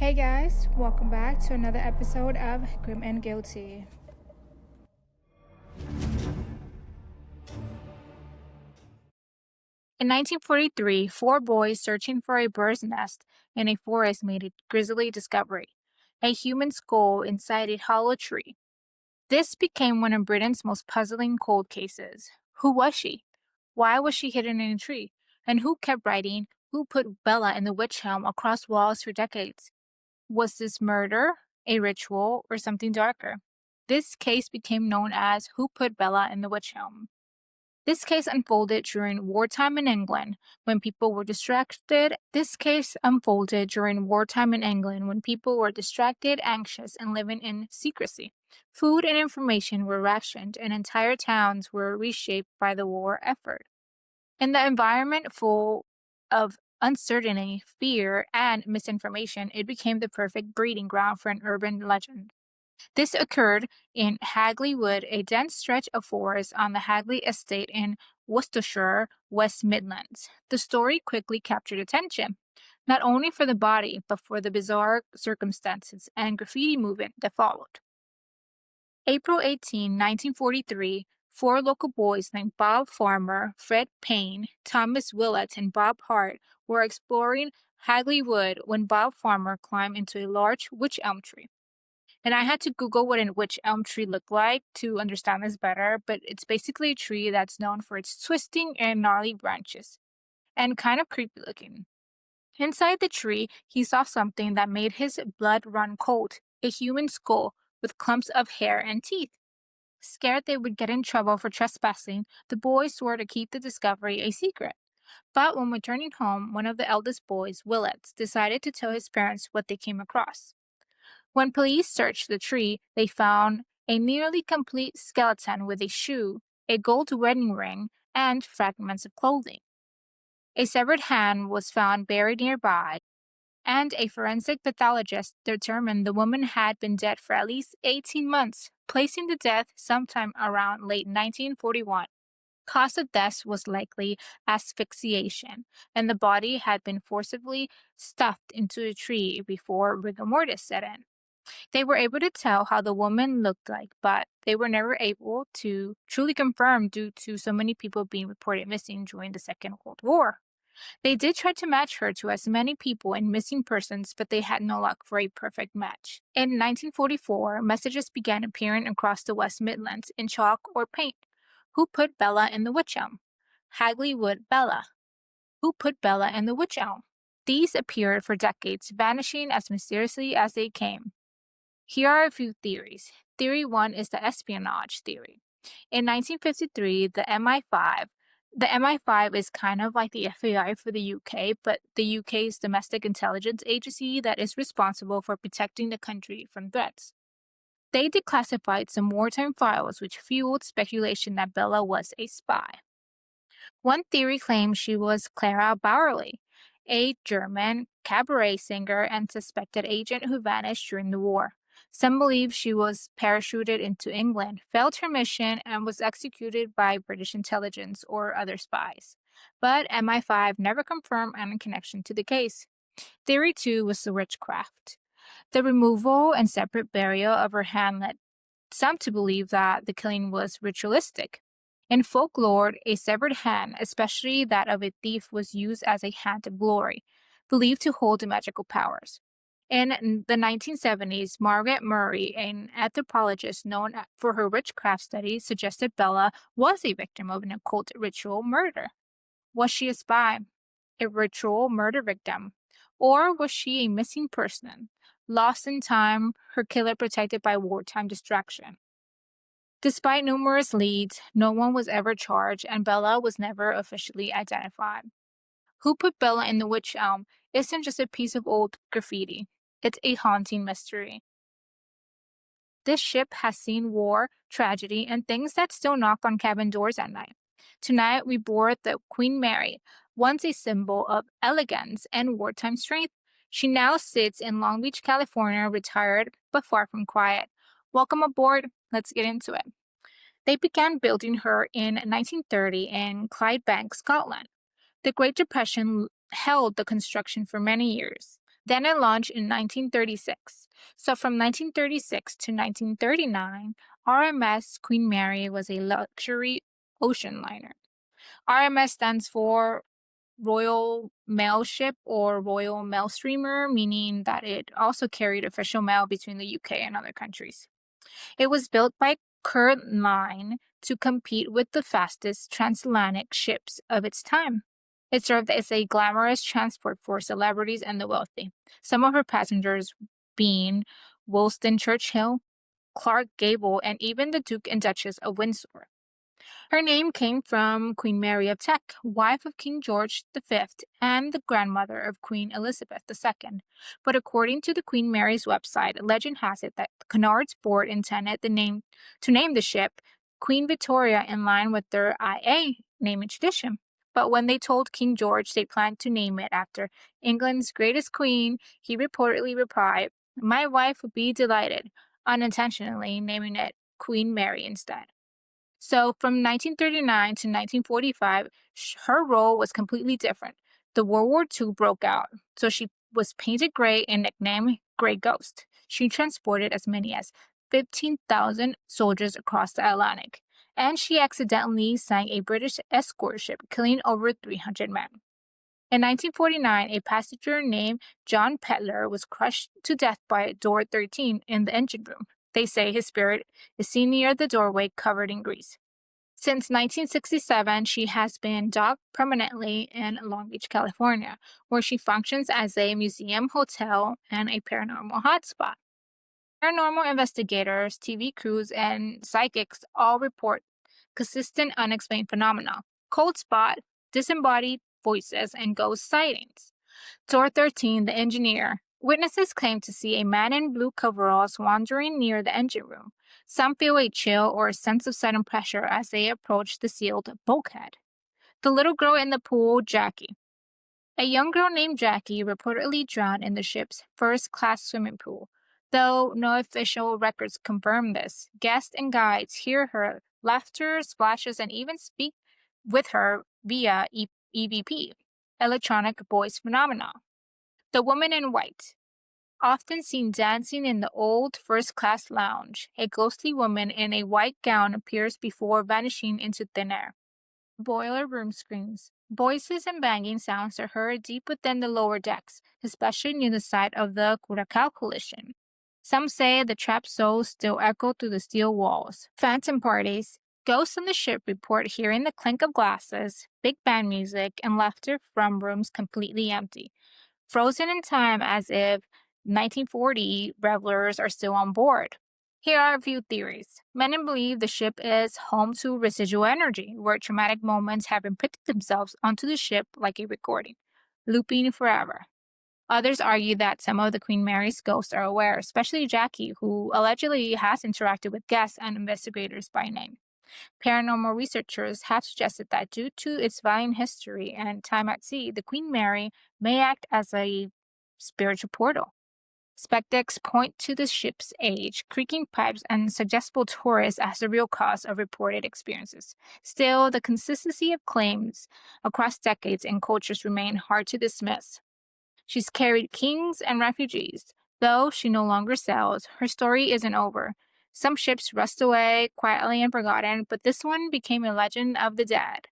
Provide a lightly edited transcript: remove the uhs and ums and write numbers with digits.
Hey guys, welcome back to another episode of Grim and Guilty. In 1943, four boys searching for a bird's nest in a forest made a grisly discovery: a human skull inside a hollow tree. This became one of Britain's most puzzling cold cases. Who was she? Why was she hidden in a tree? And who kept writing, "Who put Bella in the witch elm" across walls for decades? Was this murder, a ritual, or something darker? This case became known as "Who Put Bella in the Witch Elm." This case unfolded during wartime in England when people were distracted. This case unfolded during wartime in England when people were distracted, anxious, and living in secrecy. Food and information were rationed, and entire towns were reshaped by the war effort. In the environment full of uncertainty, fear, and misinformation, it became the perfect breeding ground for an urban legend. This occurred in Hagley Wood, a dense stretch of forest on the Hagley estate in Worcestershire, West Midlands. The story quickly captured attention, not only for the body, but for the bizarre circumstances and graffiti movement that followed. April 18, 1943, four local boys named Bob Farmer, Fred Payne, Thomas Willett, and Bob Hart were exploring Hagley Wood when Bob Farmer climbed into a large wych elm tree. And I had to Google what a wych elm tree looked like to understand this better, but it's basically a tree that's known for its twisting and gnarly branches, and kind of creepy looking. Inside the tree, he saw something that made his blood run cold: a human skull with clumps of hair and teeth. Scared they would get in trouble for trespassing, the boys swore to keep the discovery a secret. But when returning home, one of the eldest boys, Willets, decided to tell his parents what they came across. When police searched the tree, they found a nearly complete skeleton with a shoe, a gold wedding ring, and fragments of clothing. A severed hand was found buried nearby, and a forensic pathologist determined the woman had been dead for at least 18 months, placing the death sometime around late 1941. Cause of death was likely asphyxiation, and the body had been forcibly stuffed into a tree before rigor mortis set in. They were able to tell how the woman looked like, but they were never able to truly confirm due to so many people being reported missing during the Second World War. They did try to match her to as many people in missing persons, but they had no luck for a perfect match. In 1944, messages began appearing across the West Midlands in chalk or paint. Who put Bella in the wych elm? Hagley Wood Bella. Who put Bella in the wych elm? These appeared for decades, vanishing as mysteriously as they came. Here are a few theories. Theory 1 is the espionage theory. In 1953, the MI5 is kind of like the FBI for the UK, but the UK's domestic intelligence agency that is responsible for protecting the country from threats. They declassified some wartime files which fueled speculation that Bella was a spy. One theory claims she was Clara Bauerle, a German cabaret singer and suspected agent who vanished during the war. Some believe she was parachuted into England, failed her mission, and was executed by British intelligence or other spies. But MI5 never confirmed any connection to the case. Theory 2 was the witchcraft. The removal and separate burial of her hand led some to believe that the killing was ritualistic. In folklore, a severed hand, especially that of a thief, was used as a hand of glory, believed to hold magical powers. In the 1970s, Margaret Murray, an anthropologist known for her witchcraft studies, suggested Bella was a victim of an occult ritual murder. Was she a spy, a ritual murder victim, or was she a missing person, lost in time, her killer protected by wartime distraction? Despite numerous leads, no one was ever charged, and Bella was never officially identified. Who put Bella in the wych elm isn't just a piece of old graffiti, it's a haunting mystery. This ship has seen war, tragedy, and things that still knock on cabin doors at night. Tonight, we board the Queen Mary, once a symbol of elegance and wartime strength. She now sits in Long Beach, California, retired but far from quiet. Welcome aboard. Let's get into it. They began building her in 1930 in Clydebank, Scotland. The Great Depression held the construction for many years. Then it launched in 1936. So from 1936 to 1939, RMS Queen Mary was a luxury ocean liner. RMS stands for Royal Mail Ship or Royal Mail Streamer, meaning that it also carried official mail between the UK and other countries. It was built by Current Line to compete with the fastest transatlantic ships of its time. It served as a glamorous transport for celebrities and the wealthy, some of her passengers being Winston Churchill, Clark Gable, and even the Duke and Duchess of Windsor. Her name came from Queen Mary of Teck, wife of King George V and the grandmother of Queen Elizabeth II. But according to the Queen Mary's website, legend has it that the Cunard's board intended to name the ship Queen Victoria in line with their IA naming tradition. But when they told King George they planned to name it after England's greatest queen, he reportedly replied, "My wife would be delighted," unintentionally naming it Queen Mary instead. So from 1939 to 1945, her role was completely different. The World War II broke out, so she was painted gray and nicknamed Grey Ghost. She transported as many as 15,000 soldiers across the Atlantic, and she accidentally sank a British escort ship, killing over 300 men. In 1949, a passenger named John Petler was crushed to death by door 13 in the engine room. They say his spirit is seen near the doorway covered in grease. Since 1967, she has been docked permanently in Long Beach, California, where she functions as a museum, hotel, and a paranormal hotspot. Paranormal investigators, TV crews, and psychics all report consistent unexplained phenomena, cold spot, disembodied voices, and ghost sightings. Door 13, the engineer. Witnesses claim to see a man in blue coveralls wandering near the engine room. Some feel a chill or a sense of sudden pressure as they approach the sealed bulkhead. The little girl in the pool, Jackie. A young girl named Jackie reportedly drowned in the ship's first class swimming pool. Though no official records confirm this, guests and guides hear her laughter, splashes, and even speak with her via EVP, electronic voice phenomena. The woman in white, often seen dancing in the old first class lounge. A ghostly woman in a white gown appears before vanishing into thin air. Boiler room screams. Voices and banging sounds are heard deep within the lower decks, especially near the site of the Curacao collision. Some say the trapped souls still echo through the steel walls. Phantom parties. Ghosts on the ship report hearing the clink of glasses, big band music, and laughter from rooms completely empty, frozen in time as if 1940 revelers are still on board. Here are a few theories. Many believe the ship is home to residual energy, where traumatic moments have imprinted themselves onto the ship like a recording, looping forever. Others argue that some of the Queen Mary's ghosts are aware, especially Jackie, who allegedly has interacted with guests and investigators by name. Paranormal researchers have suggested that due to its violent history and time at sea, the Queen Mary may act as a spiritual portal. Skeptics point to the ship's age, creaking pipes, and suggestible tourists as the real cause of reported experiences. Still, the consistency of claims across decades and cultures remain hard to dismiss. She's carried kings and refugees. Though she no longer sails, her story isn't over. Some ships rust away quietly and forgotten, but this one became a legend of the dead.